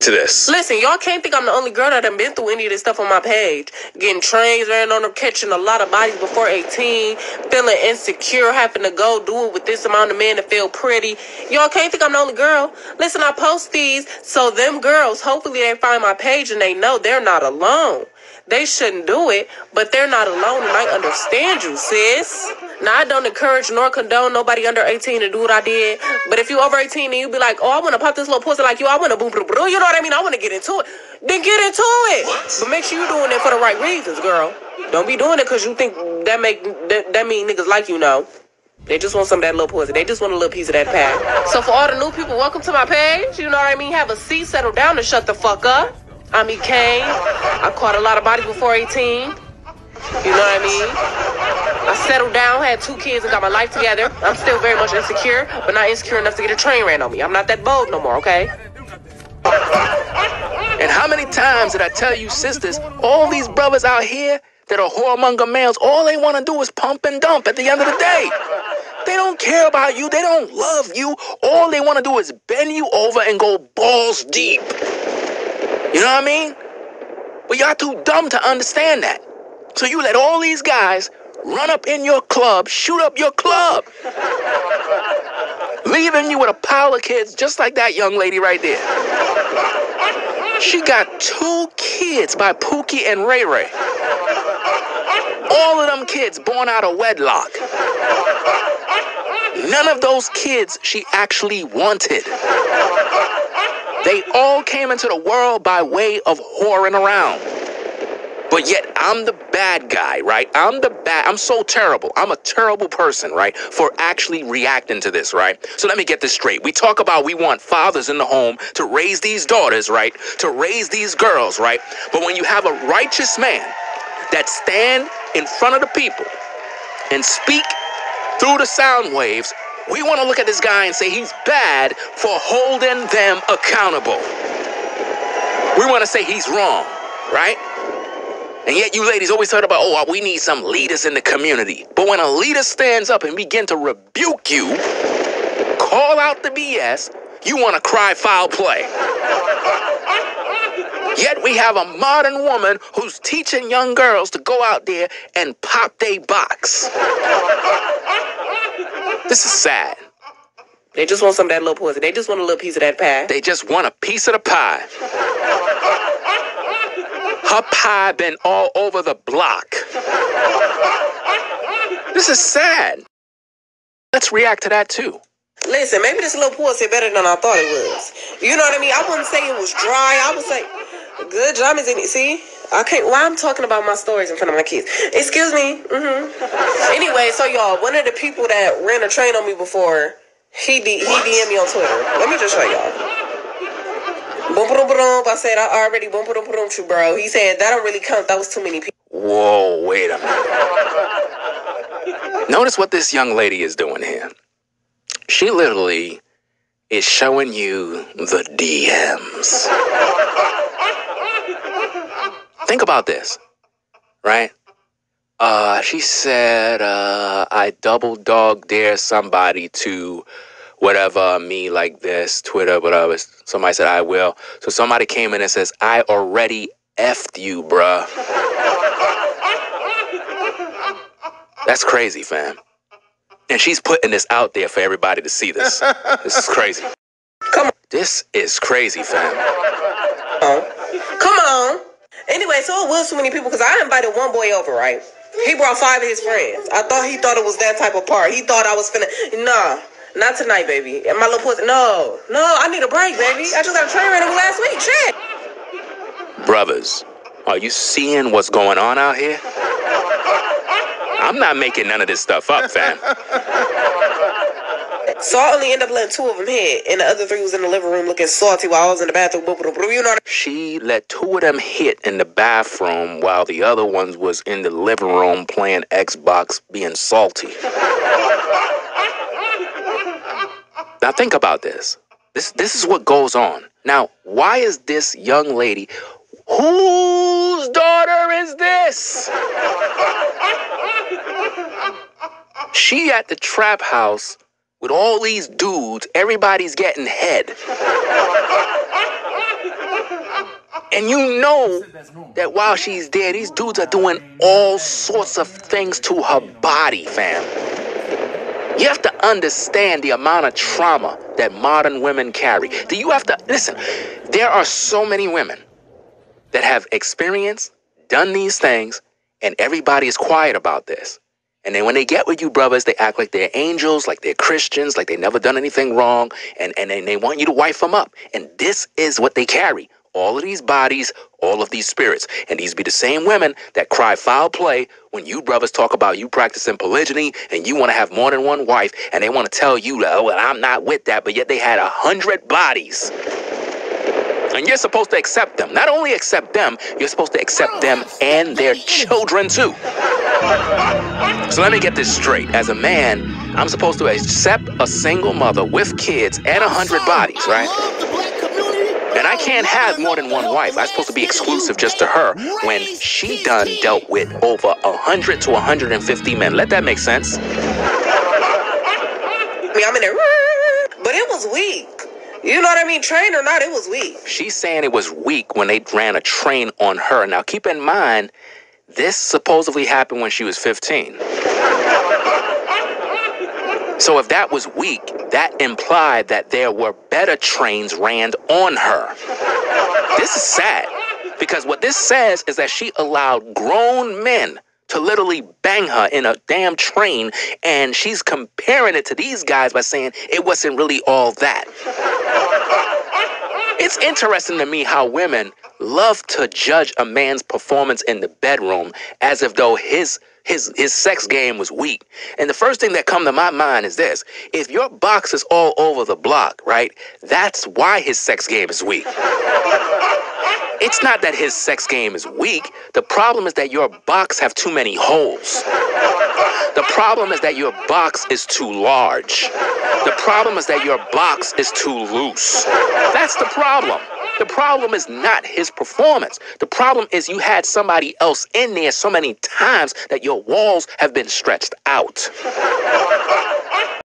to this. Listen, y'all can't think I'm the only girl that done been through any of this stuff on my page. Getting trains ran on them, catching a lot of bodies before 18, feeling insecure, having to go do it with this amount of men to feel pretty. Y'all can't think I'm the only girl. Listen, I post these so them girls, hopefully they find my page and they know they're not alone. They shouldn't do it, but they're not alone, and I understand you, sis. Now, I don't encourage nor condone nobody under 18 to do what I did, but if you over 18 and you be like, oh, I want to pop this little pussy like you, I want to boom, boom, boom, you know what I mean? I want to get into it. Then get into it. What? But make sure you're doing it for the right reasons, girl. Don't be doing it because you think that mean niggas like you know. They just want some of that little pussy. They just want a little piece of that pie. So for all the new people, welcome to my page. You know what I mean? Have a seat, settle down, and shut the fuck up. I'm E. Kane. I caught a lot of bodies before 18. You know what I mean? I settled down, had 2 kids, and got my life together. I'm still very much insecure, but not insecure enough to get a train ran on me. I'm not that bold no more, okay? And how many times did I tell you, sisters, all these brothers out here that are whoremonger males, all they want to do is pump and dump at the end of the day. They don't care about you. They don't love you. All they want to do is bend you over and go balls deep. You know what I mean? But y'all too dumb to understand that. So you let all these guys run up in your club, shoot up your club, leaving you with a pile of kids just like that young lady right there. She got 2 kids by Pookie and Ray Ray. All of them kids born out of wedlock. None of those kids she actually wanted. They all came into the world by way of whoring around. But yet, I'm the bad guy, right? I'm so terrible. I'm a terrible person, right? For actually reacting to this, right? So let me get this straight. We talk about we want fathers in the home to raise these daughters, right? To raise these girls, right? But when you have a righteous man that stand in front of the people and speak through the sound waves, we want to look at this guy and say he's bad for holding them accountable. We want to say he's wrong, right? And yet you ladies always talk about, oh, we need some leaders in the community. But when a leader stands up and begin to rebuke you, call out the BS, you want to cry foul play. Yet we have a modern woman who's teaching young girls to go out there and pop they box. This is sad. They just want some of that little pussy. They just want a little piece of that pie. They just want a piece of the pie. Her pie been all over the block. This is sad. Let's react to that too. Listen, maybe this little pussy better than I thought it was. You know what I mean? I wouldn't say it was dry. I would say, good job is in it. See? I can't. Why I'm talking about my stories in front of my kids? Excuse me. Anyway, so y'all, one of the people that ran a train on me before, he DM'd me on Twitter. Let me just show y'all. Boom, boom, boom. I said I already boom, boom, boom, you, bro. He said that don't really count. That was too many people. Whoa, wait a minute. Notice what this young lady is doing here. She literally is showing you the DMs. Think about this, right? She said, I double dog dare somebody to whatever, me like this, Twitter, whatever. Somebody said, I will. So somebody came in and says, I already effed you, bruh. That's crazy, fam. And she's putting this out there for everybody to see this. This is crazy. Come on. This is crazy, fam. Come on. Anyway, so it was too many people because I invited one boy over, right? He brought 5 of his friends. He thought it was that type of part. He thought I was finna. Nah, not tonight, baby. And my little pussy. No, I need a break, baby. I just got a train ran over last week. Shit. Brothers, are you seeing what's going on out here? I'm not making none of this stuff up, fam. So I only ended up letting 2 of them hit, and the other 3 was in the living room looking salty while I was in the bathroom. You know. She let 2 of them hit in the bathroom while the other ones was in the living room playing Xbox, being salty. Now think about this. This is what goes on. Now, why is this young lady? Whose daughter is this? She at the trap house with all these dudes, everybody's getting head. And you know that while she's there, these dudes are doing all sorts of things to her body, fam. You have to understand the amount of trauma that modern women carry. Do you have to listen? There are so many women that have experienced, done these things, and everybody is quiet about this. And then when they get with you, brothers, they act like they're angels, like they're Christians, like they never done anything wrong, and they want you to wife them up. And this is what they carry. All of these bodies, all of these spirits. And these be the same women that cry foul play when you brothers talk about you practicing polygyny and you want to have more than one wife, and they want to tell you, oh, well, I'm not with that, but yet they had 100 bodies. And you're supposed to accept them. Not only accept them, you're supposed to accept them and their children too. So let me get this straight. As a man, I'm supposed to accept a single mother with kids and 100 bodies, right? And I can't have more than one wife. I'm supposed to be exclusive just to her when she done dealt with over 100 to 150 men. Let that make sense? I mean, I'm in there, but it was weak. You know what I mean? Train or not, it was weak. She's saying it was weak when they ran a train on her. Now, keep in mind, this supposedly happened when she was 15. So if that was weak, that implied that there were better trains ran on her. This is sad, because what this says is that she allowed grown men to literally bang her in a damn train, and she's comparing it to these guys by saying it wasn't really all that. It's interesting to me how women love to judge a man's performance in the bedroom as if though his sex game was weak. And the first thing that come to my mind is this: if your box is all over the block, right, that's why his sex game is weak. It's not that his sex game is weak. The problem is that your box have too many holes. The problem is that your box is too large. The problem is that your box is too loose. That's the problem. The problem is not his performance. The problem is you had somebody else in there so many times that your walls have been stretched out.